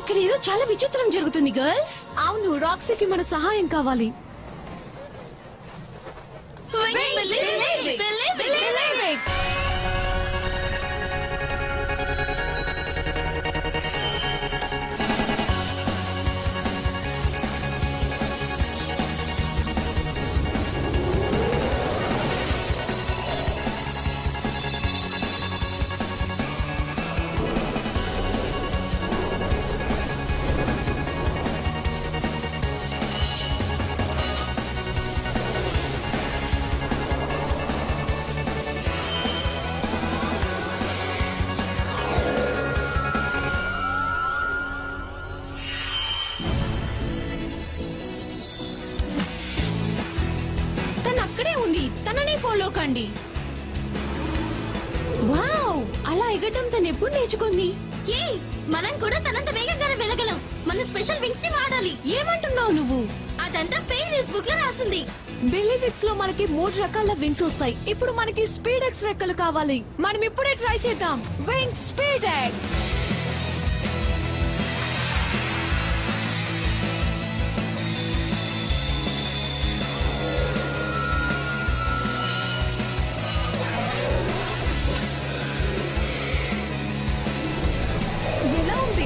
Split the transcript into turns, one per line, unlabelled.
ఇక్కడ ఏదో చాలా విచిత్రం జరుగుతుంది గర్ల్స్.
అవును, రాక్సీకి మన సహాయం కావాలి.
తననే ఫాలో కండి. వావ్, అలా ఎగటం తను ఎప్పుడు నేర్చుకుంది?
మనం కూడా తనంత వేగంగానే వెళ్ళగలం. మన స్పెషల్ వింగ్స్ ని వాడాలి.
ఏమంటున్నావు నువ్వు?
అదంతా ఫెయిరీస్ బుక్ లో రాసింది.
బిలీవిక్స్ లో మనకి 3 రకాల వింగ్స్ వస్తాయి. ఇప్పుడు మనకి స్పీడ్ ఎక్స్ రెక్కలు కావాలి. మనం ఇప్పుడే ట్రై చేద్దాం. Wing speed X. ఎలా ఉంది?